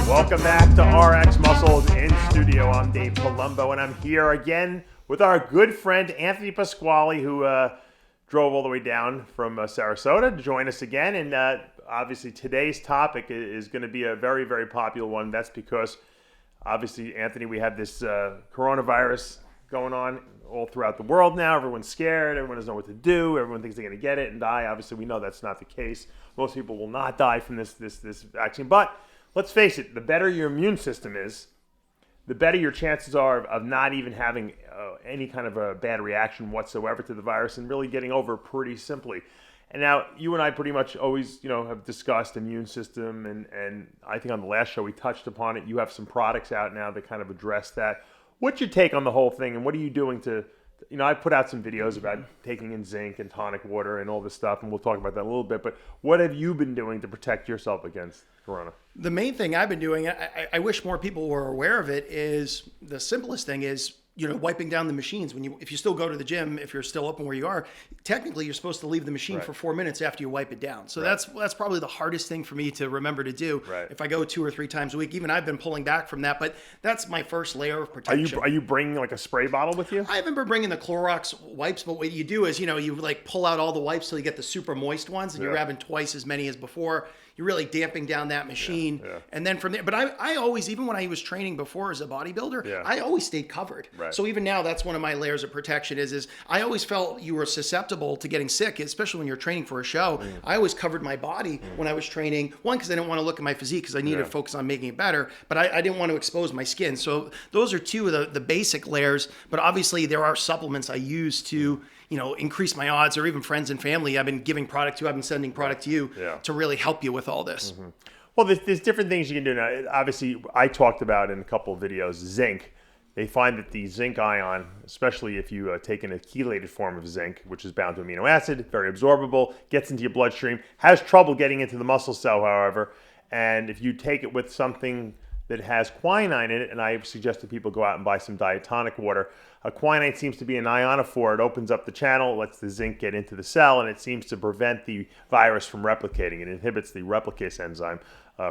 Welcome back to RXMuscle in studio. I'm Dave Palumbo, and I'm here again with our good friend Anthony Pasquale, who drove all the way down from Sarasota to join us again. And obviously today's topic is going to be a very, very popular one. That's because, obviously, Anthony, we have this coronavirus going on all throughout the world now. Everyone's scared. Everyone doesn't know what to do. Everyone thinks they're going to get it and die. Obviously, we know that's not the case. Most people will not die from this vaccine. But let's face it, the better your immune system is, the better your chances are of not even having any kind of a bad reaction whatsoever to the virus and really getting over pretty simply. And now, you and I pretty much always, have discussed immune system, and I think on the last show we touched upon it. You have some products out now that kind of address that. What's your take on the whole thing, and what are you doing to, I put out some videos about taking in zinc and tonic water and all this stuff, and we'll talk about that in a little bit, but what have you been doing to protect yourself against corona? The main thing I've been doing, I wish more people were aware of it, is the simplest thing is, wiping down the machines. If you still go to the gym, if you're still open where you are, technically you're supposed to leave the machine for 4 minutes after you wipe it down. So that's probably the hardest thing for me to remember to do. Right. If I go 2 or 3 times a week, even I've been pulling back from that, but that's my first layer of protection. Are you bringing like a spray bottle with you? I remember bringing the Clorox wipes, but what you do is, you like pull out all the wipes till you get the super moist ones, and you're grabbing twice as many as before. You're really damping down that machine. Yeah. And then from there, but I always, even when I was training before as a bodybuilder, I always stayed covered. Right. So even now, that's one of my layers of protection is I always felt you were susceptible to getting sick, especially when you're training for a show. I always covered my body when I was training. One, because I didn't want to look at my physique because I needed to focus on making it better, but I didn't want to expose my skin. So those are two of the basic layers, but obviously there are supplements I use to increase my odds, or even friends and family I've been giving product to. I've been sending product to you to really help you with all this. Mm-hmm. Well, there's different things you can do now. Obviously, I talked about in a couple of videos, zinc. They find that the zinc ion, especially if you take in a chelated form of zinc, which is bound to amino acid, very absorbable, gets into your bloodstream, has trouble getting into the muscle cell, however. And if you take it with something that has quinine in it, and I suggest that people go out and buy some diatonic water. Quinine seems to be an ionophore. It opens up the channel, lets the zinc get into the cell, and it seems to prevent the virus from replicating. It inhibits the replicase enzyme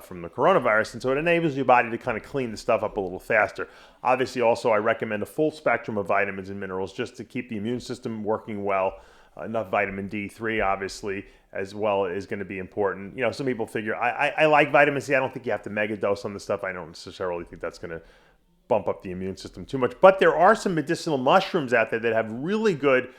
from the coronavirus, and so it enables your body to kind of clean the stuff up a little faster. Obviously, also, I recommend a full spectrum of vitamins and minerals just to keep the immune system working well. Enough vitamin D3, obviously, as well, is going to be important. Some people figure, I like vitamin C. I don't think you have to mega dose on the stuff. I don't necessarily think that's going to bump up the immune system too much. But there are some medicinal mushrooms out there that have really good,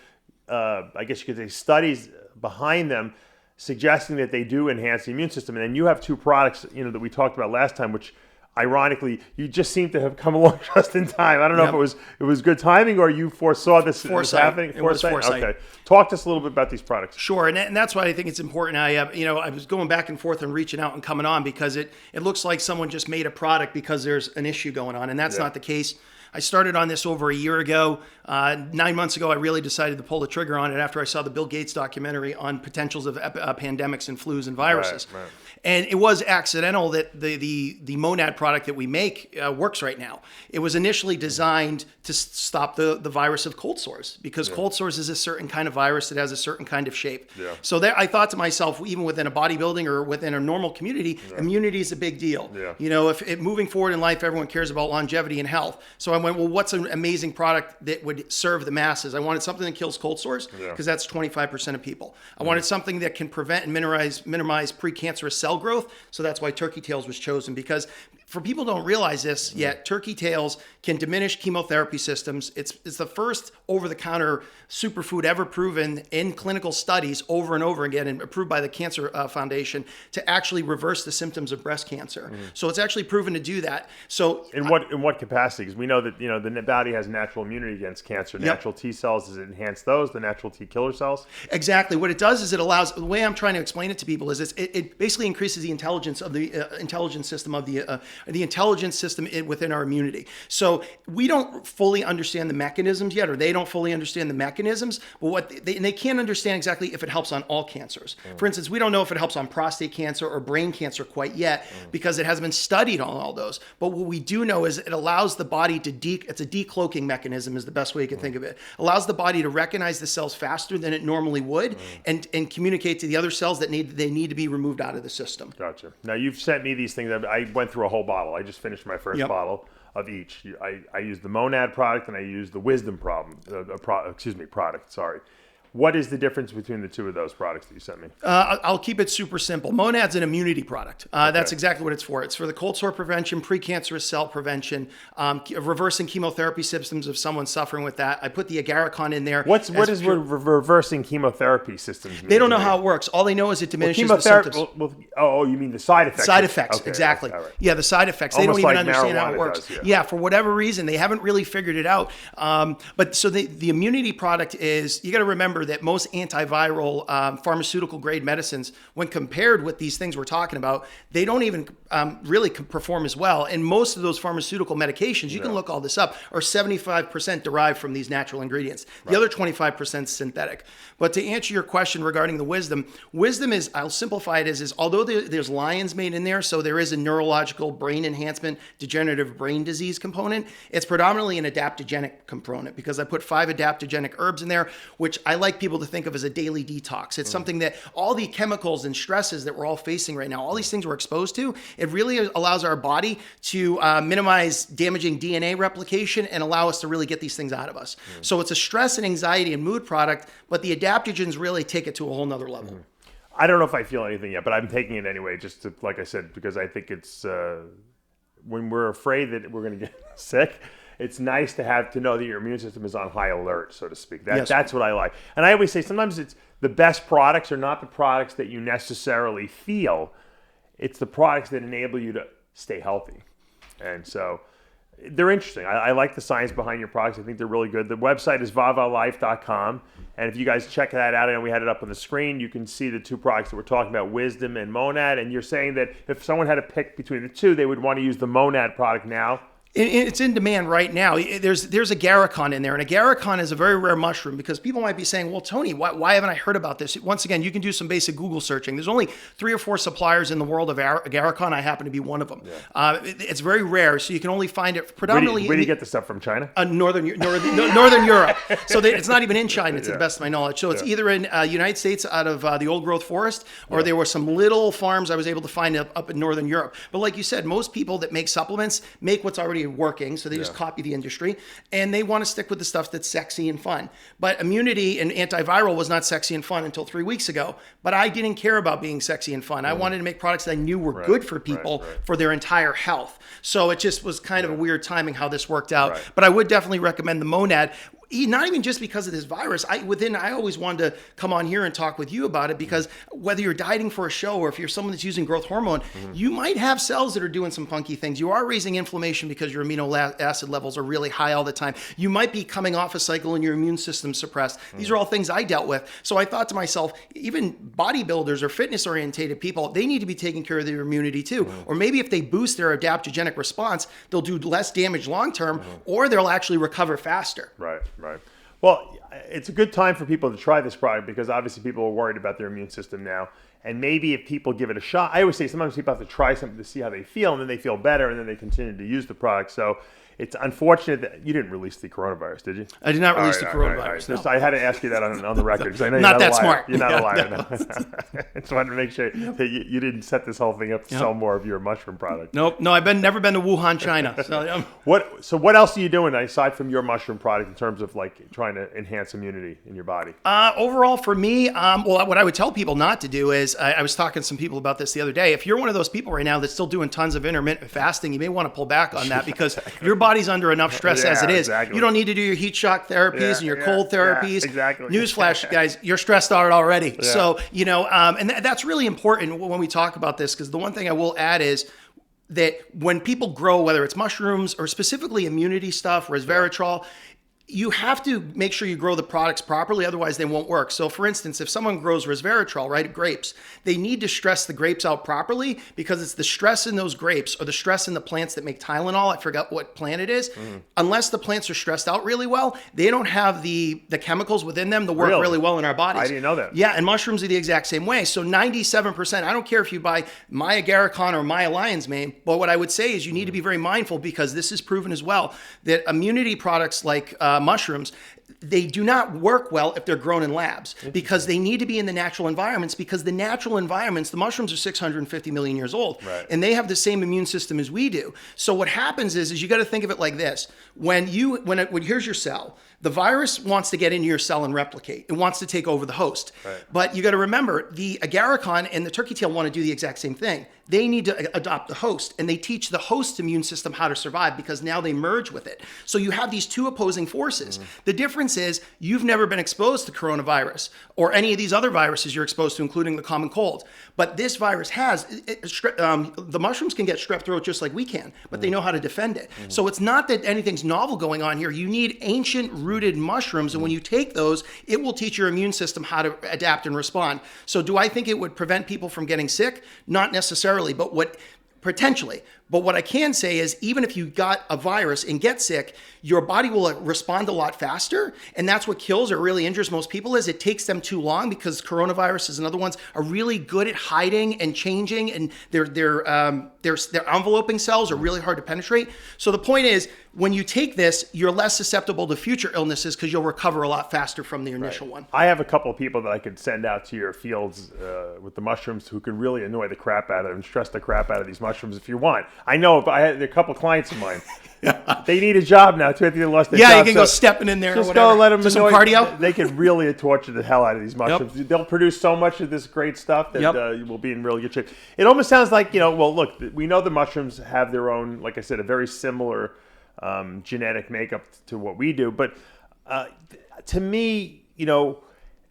I guess you could say, studies behind them suggesting that they do enhance the immune system. And then you have 2 products, that we talked about last time, which ironically, you just seem to have come along just in time. I don't know if it was good timing or you foresaw this happening. It was foresight. Okay. Talk to us a little bit about these products. Sure, and that's why I think it's important. I was going back and forth and reaching out and coming on because it looks like someone just made a product because there's an issue going on, and that's not the case. I started on this over a year ago. 9 months ago, I really decided to pull the trigger on it after I saw the Bill Gates documentary on potentials of pandemics and flus and viruses. Right. And it was accidental that the Monad product that we make works right now. It was initially designed to stop the virus of cold sores, because cold sores is a certain kind of virus that has a certain kind of shape. Yeah. So there, I thought to myself, even within a bodybuilding or within a normal community, immunity is a big deal. Yeah. You know, if moving forward in life, everyone cares about longevity and health. So I went, well, what's an amazing product that would serve the masses? I wanted something that kills cold sores, because that's 25% of people. I wanted something that can prevent and minimize precancerous cell growth. So that's why turkey tails was chosen, because for people who don't realize this yet, turkey tails can diminish chemotherapy systems. It's the first over-the-counter superfood ever proven in clinical studies over and over again, and approved by the Cancer Foundation, to actually reverse the symptoms of breast cancer. So it's actually proven to do that. So in what capacity? Because we know that the body has natural immunity against cancer. Natural T cells, does it enhance those? The natural T killer cells? Exactly. What it does is it allows. The way I'm trying to explain it to people is it basically increases the intelligence of the intelligence system of the intelligence system within our immunity. So we don't fully understand the mechanisms yet, or they don't fully understand the mechanisms, but they can't understand exactly if it helps on all cancers. For instance, we don't know if it helps on prostate cancer or brain cancer quite yet, because it hasn't been studied on all those. But what we do know is it allows the body to it's a decloaking mechanism is the best way you can think of it. Allows the body to recognize the cells faster than it normally would, and communicate to the other cells that they need to be removed out of the system. Gotcha. Now you've sent me these things. I went through a whole bottle. I just finished my first bottle of each. I used the Monad product, and I used the Wisdom product. Sorry. What is the difference between the two of those products that you sent me? I'll keep it super simple. Monad's an immunity product. That's exactly what it's for. It's for the cold sore prevention, precancerous cell prevention, reversing chemotherapy systems if someone's suffering with that. I put the agarikon in there. What is reversing chemotherapy systems mean? They don't know how it works. All they know is it diminishes the symptoms. You mean the side effects? Side effects, okay, exactly. Right. Yeah, the side effects. Almost they don't even like understand how it works. Does, for whatever reason, they haven't really figured it out. But so the immunity product is, you got to remember that most antiviral pharmaceutical grade medicines, when compared with these things we're talking about, they don't even really perform as well. And most of those pharmaceutical medications, you can look all this up, are 75% derived from these natural ingredients. The other 25% synthetic. But to answer your question regarding the Wisdom is, I'll simplify it as although there's lion's mane in there, so there is a neurological brain enhancement, degenerative brain disease component, it's predominantly an adaptogenic component, because I put 5 adaptogenic herbs in there, which I like people to think of as a daily detox. It's something that all the chemicals and stresses that we're all facing right now, all these things we're exposed to, it really allows our body to minimize damaging DNA replication and allow us to really get these things out of us. So it's a stress and anxiety and mood product, but the adaptogens really take it to a whole nother level. I don't know if I feel anything yet, but I'm taking it anyway, just to, like I said, because I think it's when we're afraid that we're going to get sick, it's nice to know that your immune system is on high alert, so to speak. That's what I like. And I always say sometimes it's the best products are not the products that you necessarily feel. It's the products that enable you to stay healthy. And so they're interesting. I like the science behind your products. I think they're really good. The website is vavalife.com. And if you guys check that out, and we had it up on the screen, you can see the two products that we're talking about, Wisdom and Monad. And you're saying that if someone had to pick between the two, they would want to use the Monad product now. It's in demand right now. There's agarikon in there, and agarikon is a very rare mushroom, because people might be saying, well, Tony, why haven't I heard about this? Once again, you can do some basic Google searching. There's only 3 or 4 suppliers in the world of agarikon. I happen to be one of them. Yeah. It's very rare, so you can only find it predominantly. Where do you get the stuff from? China? Northern Europe. So it's not even in China, to the best of my knowledge. So it's either in United States out of the old growth forest, or there were some little farms I was able to find up in Northern Europe. But like you said, most people that make supplements make what's already working, so they just copy the industry, and they want to stick with the stuff that's sexy and fun. But immunity and antiviral was not sexy and fun until 3 weeks ago. But I didn't care about being sexy and fun. I wanted to make products that I knew were good for people for their entire health. So it just was kind of a weird timing how this worked out. But I would definitely recommend the Monad. Not even just because of this virus. I always wanted to come on here and talk with you about it, because whether you're dieting for a show or if you're someone that's using growth hormone, you might have cells that are doing some funky things. You are raising inflammation because your amino acid levels are really high all the time. You might be coming off a cycle and your immune system suppressed. These are all things I dealt with. So I thought to myself, even bodybuilders or fitness orientated people, they need to be taking care of their immunity too. Or maybe if they boost their adaptogenic response, they'll do less damage long term, or they'll actually recover faster. Right. Well, it's a good time for people to try this product, because obviously people are worried about their immune system now. And maybe if people give it a shot, I always say sometimes people have to try something to see how they feel, and then they feel better, and then they continue to use the product. So it's unfortunate that you didn't release the coronavirus, did you? I did not release the coronavirus. No. I had to ask you that on the record because I know you're not not that a liar. smart. You're not a liar. No. I just wanted to make sure that you didn't set this whole thing up to sell more of your mushroom product. Nope. No, I've never been to Wuhan, China. So, So what else are you doing aside from your mushroom product in terms of like trying to enhance immunity in your body? Overall, for me, well, what I would tell people not to do is, I was talking to some people about this the other day. If you're one of those people right now that's still doing tons of intermittent fasting, you may want to pull back on that because your body's under enough stress as it is. Exactly. You don't need to do your heat shock therapies and your cold therapies. Yeah, exactly. Newsflash, guys, you're stressed out already. Yeah. So, and that's really important when we talk about this, because the one thing I will add is that when people grow, whether it's mushrooms or specifically immunity stuff, resveratrol, you have to make sure you grow the products properly, otherwise they won't work. So for instance, if someone grows resveratrol, right, grapes, they need to stress the grapes out properly because it's the stress in those grapes or the stress in the plants that make Tylenol. I forgot what plant it is. Unless the plants are stressed out really well, they don't have the chemicals within them to work really well in our bodies. I didn't know that. Yeah, and mushrooms are the exact same way. So 97%, I don't care if you buy my agarikon or my lion's mane, but what I would say is you need to be very mindful because this is proven as well that immunity products like mushrooms, they do not work well if they're grown in labs because they need to be in the natural environments because the natural environments, the mushrooms are 650 million years old and they have the same immune system as we do. So what happens is you got to think of it like this. When here's your cell, the virus wants to get into your cell and replicate. It wants to take over the host. But you got to remember the agarikon and the turkey tail want to do the exact same thing. They need to adopt the host and they teach the host's immune system how to survive because now they merge with it. So you have these two opposing forces. The difference is you've never been exposed to coronavirus or any of these other viruses you're exposed to, including the common cold. But this virus has, the mushrooms can get strep throat just like we can, but they know how to defend it. So it's not that anything's novel going on here. You need ancient rooted mushrooms. And when you take those, it will teach your immune system how to adapt and respond. So do I think it would prevent people from getting sick? Not necessarily, but potentially. But what I can say is even if you got a virus and get sick, your body will respond a lot faster. And that's what kills or really injures most people is it takes them too long because coronaviruses and other ones are really good at hiding and changing and their enveloping cells are really hard to penetrate. So the point is when you take this, you're less susceptible to future illnesses because you'll recover a lot faster from the initial one. I have a couple of people that I could send out to your fields with the mushrooms who could really annoy the crap out of them and stress the crap out of these mushrooms if you want. I know, but I had a couple of clients of mine. They need a job now too. They lost their job. You can go stepping in there. Just or whatever. go let them some cardio. They can really torture the hell out of these mushrooms. They'll produce so much of this great stuff that you will be in really good shape. It almost sounds like well, look, we know the mushrooms have their own, like I said, a very similar genetic makeup to what we do. But to me,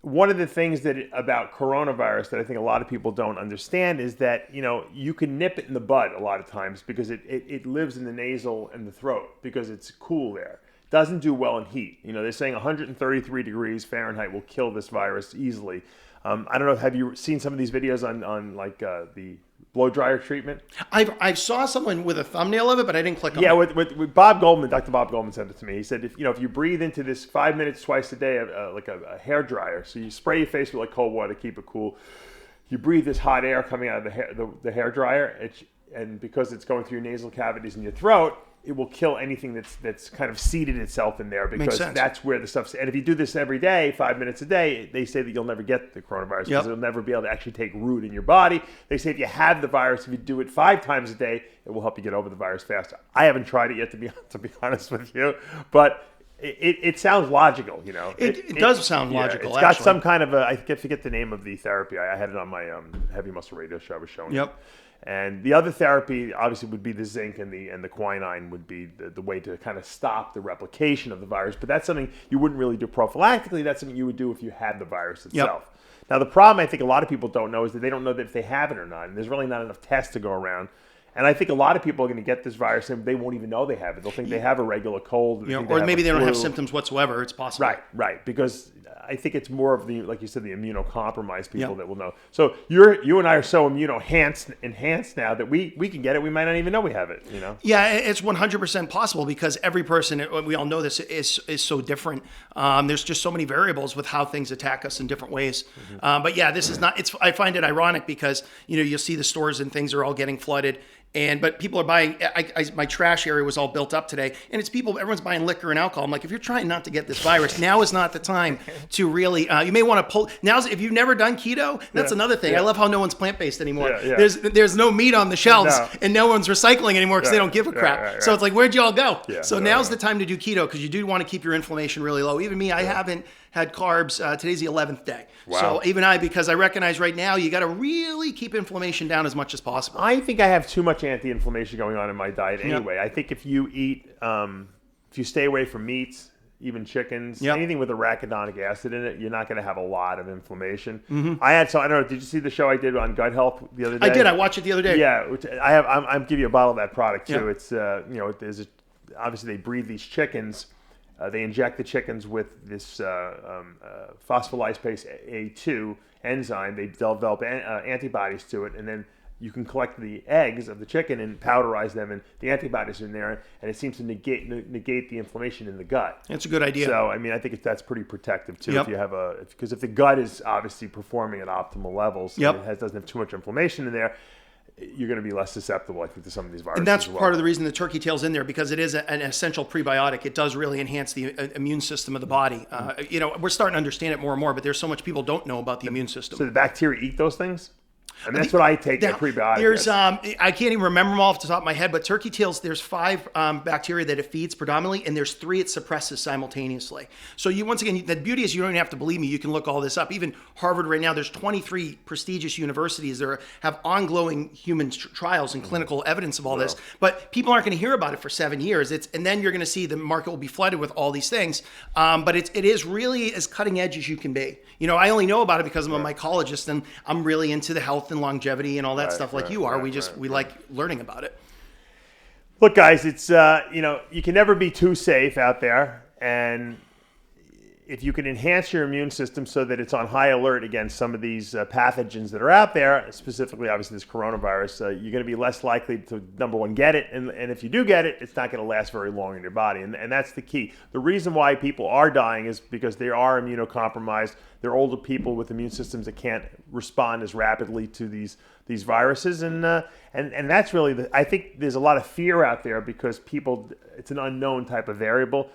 one of the things about coronavirus that I think a lot of people don't understand is that, you can nip it in the bud a lot of times because it lives in the nasal and the throat because it's cool there. Doesn't do well in heat. They're saying 133 degrees Fahrenheit will kill this virus easily. I don't know, have you seen some of these videos on like the blow dryer treatment? I saw someone with a thumbnail of it, but I didn't click on it. Yeah, with Bob Goldman, Dr. Bob Goldman sent it to me. He said, if you breathe into this 5 minutes twice a day, like a hair dryer, so you spray your face with like cold water to keep it cool. You breathe this hot air coming out of the hair dryer, and because it's going through your nasal cavities and your throat, it will kill anything that's kind of seeded itself in there because that's where the stuff's. And if you do this every day, 5 minutes a day, they say that you'll never get the coronavirus because it'll never be able to actually take root in your body. They say if you have the virus, if you do it 5 times a day, it will help you get over the virus faster. I haven't tried it yet, to be honest with you, but it sounds logical. It does sound logical. It's got some kind of I forget the name of the therapy. I had it on my Heavy Muscle Radio show. I was showing it. And the other therapy obviously would be the zinc and the quinine would be the way to kind of stop the replication of the virus. But that's something you wouldn't really do prophylactically. That's something you would do if you had the virus itself. Now, the problem I think a lot of people don't know is that they don't know that if they have it or not. And there's really not enough tests to go around. And I think a lot of people are going to get this virus and they won't even know they have it. They'll think they have a regular cold. Or maybe they don't have symptoms whatsoever. It's possible. Right. Because I think it's more of the, like you said, the immunocompromised people that will know. So you and I are so enhanced now that we can get it. We might not even know we have it. Yeah, it's 100% possible because every person, we all know this, is so different. There's just so many variables with how things attack us in different ways. But yeah, this is not. I find it ironic because you'll see the stores and things are all getting flooded. But people are buying. My trash area was all built up today, and it's people. Everyone's buying liquor and alcohol. I'm like, if you're trying not to get this virus, now is not the time to really. You may want to pull. If you've never done keto, that's another thing. I love how no one's plant based anymore. There's no meat on the shelves, and no one's recycling anymore because they don't give a crap. So it's like, where'd you all go? So now's the time to do keto because you do want to keep your inflammation really low. Even me, I haven't had carbs. Today's the 11th day. Wow. So even because I recognize right now, you got to really keep inflammation down as much as possible. I think I have too much anti-inflammation going on in my diet anyway. I think if you eat, if you stay away from meats, even chickens, anything with arachidonic acid in it, you're not going to have a lot of inflammation. I don't know. Did you see the show I did on gut health the other day? I did. I watched it the other day. Yeah, I'm giving you a bottle of that product too. It's obviously they breed these chickens. They inject the chickens with this phospholipase A2 enzyme. They develop antibodies to it, and then you can collect the eggs of the chicken and powderize them, and the antibodies are in there, and it seems to negate the inflammation in the gut. That's a good idea. So, I mean, I think that's pretty protective too. If you have because if the gut is obviously performing at optimal levels, and it doesn't have too much inflammation in there, you're going to be less susceptible, I think, to some of these viruses. And that's part of the reason the turkey tail's in there, because it is an essential prebiotic. It does really enhance the immune system of the body. We're starting to understand it more and more, but there's so much people don't know about the immune system. So the bacteria eat those things? I mean, that's what I take the prebiotic. There's I can't even remember them all off the top of my head, but turkey tails, there's 5 bacteria that it feeds predominantly, and there's 3 it suppresses simultaneously. So once again, the beauty is you don't even have to believe me. You can look all this up. Even Harvard right now, there's 23 prestigious universities that have ongoing human trials and clinical evidence of all this. But people aren't going to hear about it for 7 years. And then you're going to see the market will be flooded with all these things. But it is really as cutting edge as you can be. I only know about it because I'm a mycologist, and I'm really into the health and longevity and all that stuff like you are. We like learning about it. Look, guys, it's you can never be too safe out there, and if you can enhance your immune system so that it's on high alert against some of these pathogens that are out there, specifically obviously this coronavirus, you're going to be less likely to, number one, get it, and if you do get it, it's not going to last very long in your body, and that's the key. The reason why people are dying is because they are immunocompromised. They're older people with immune systems that can't respond as rapidly to these viruses, and that's really I think there's a lot of fear out there because it's an unknown type of variable.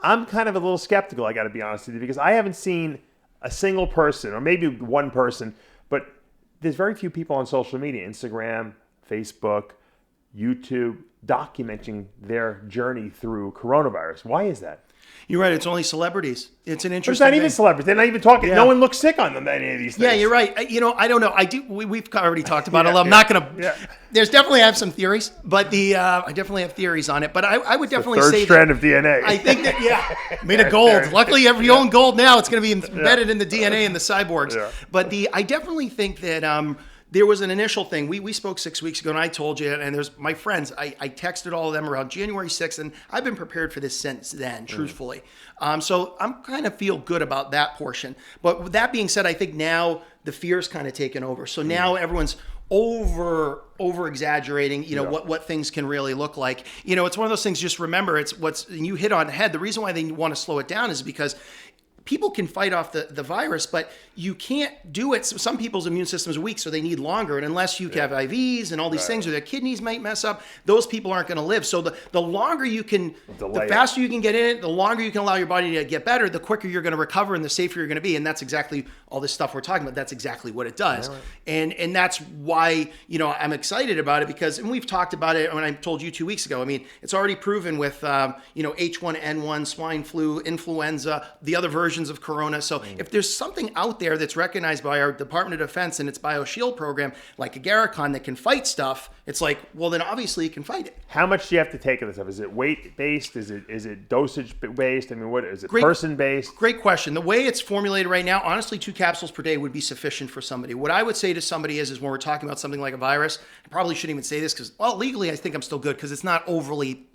I'm kind of a little skeptical, I got to be honest with you, because I haven't seen a single person, or maybe one person, but there's very few people on social media, Instagram, Facebook, YouTube, documenting their journey through coronavirus. Why is that? You're right. It's only celebrities. It's an interesting. It's not even celebrities. They're not even talking. No one looks sick on them. Any of these things. Yeah, you're right. I don't know. We've already talked about it. I'm not going to. There's definitely I have some theories, but I definitely have theories on it. But I would definitely say third strand of DNA. I think that made of gold. Luckily, if you own gold now, it's going to be embedded in the DNA in the cyborgs. Yeah. But I definitely think that. There was an initial thing. We spoke 6 weeks ago, and I told you, and there's my friends. I texted all of them around January 6th, and I've been prepared for this since then, truthfully. So I'm kind of feel good about that portion. But with that being said, I think now the fear's kind of taken over. So now everyone's over exaggerating, what things can really look like. It's one of those things. Just remember, and you hit on the head. The reason why they want to slow it down is because people can fight off the virus, but you can't do it. So some people's immune system is weak, so they need longer. And unless you have IVs and all these things, or their kidneys might mess up, those people aren't going to live. So the longer you can, the faster you can get in it, the longer you can allow your body to get better, the quicker you're going to recover and the safer you're going to be. And that's exactly all this stuff we're talking about. That's exactly what it does. And that's why, I'm excited about it because, and we've talked about it when I told you 2 weeks ago. I mean, it's already proven with, H1N1, swine flu, influenza, the other versions of corona. So if there's something out there that's recognized by our Department of Defense and its BioShield program, like Agarikon, that can fight stuff, it's like, well, then obviously you can fight it. How much do you have to take of this stuff? Is it weight based? Is it dosage based? I mean, what is it? Person based? Great question. The way it's formulated right now, honestly, 2 capsules per day would be sufficient for somebody. What I would say to somebody is when we're talking about something like a virus, I probably shouldn't even say this because, well, legally I think I'm still good because it's not overly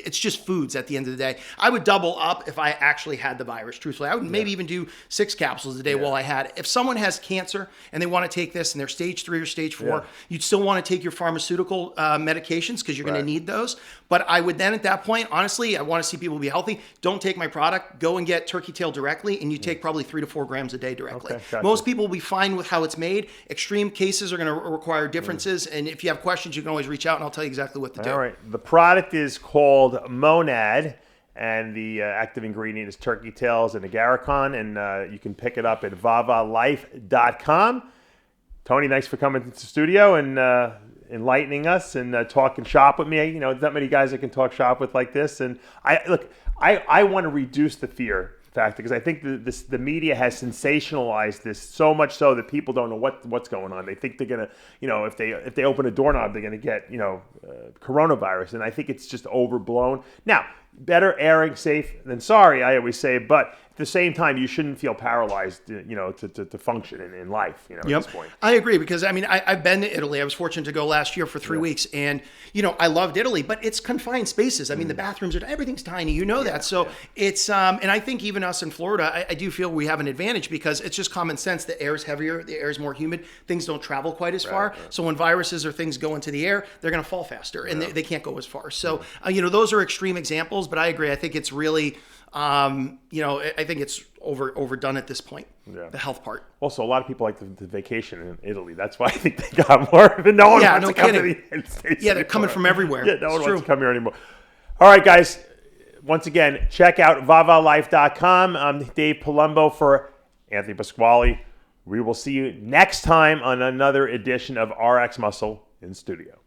it's just foods at the end of the day. I would double up if I actually had the virus, truthfully. I would maybe even do 6 capsules a day while I had it. If someone has cancer and they want to take this and they're stage 3 or stage 4, you'd still want to take your pharmaceutical medications because you're going to need those. But I would then at that point, honestly, I want to see people be healthy. Don't take my product. Go and get turkey tail directly, and you take probably 3 to 4 grams a day directly. Okay, gotcha. Most people will be fine with how it's made. Extreme cases are going to require differences, and if you have questions, you can always reach out, and I'll tell you exactly what to do. All right. The product is called Monad, and the active ingredient is turkey tails and agarikon, and you can pick it up at vavalife.com. Tony, thanks for coming to the studio and enlightening us and talking shop with me. You know, there's not many guys I can talk shop with like this. And I want to reduce the fear factor because I think the media has sensationalized this so much so that people don't know what's going on. They think they're gonna, you know, if they open a doorknob, they're gonna get, you know, coronavirus. And I think it's just overblown. Now, better erring safe than sorry, I always say, but at the same time, you shouldn't feel paralyzed, you know, to function in life, you know, at this point. I agree because, I mean, I've been to Italy. I was fortunate to go last year for 3 weeks. And, you know, I loved Italy, but it's confined spaces. I mean, the bathrooms, everything's tiny. You know that. So it's, and I think even us in Florida, I do feel we have an advantage because it's just common sense. The air is heavier. The air is more humid. Things don't travel quite as far. So when viruses or things go into the air, they're going to fall faster and they can't go as far. So, you know, those are extreme examples, but I agree. I think it's really... you know, I think it's overdone at this point, the health part. Also, a lot of people like the vacation in Italy. That's why I think they got more of it. No one wants to come to the United States they're coming from everywhere. Yeah, no one wants to come here anymore. All right, guys. Once again, check out vavalife.com. I'm Dave Palumbo for Anthony Pasquale. We will see you next time on another edition of RX Muscle in studio.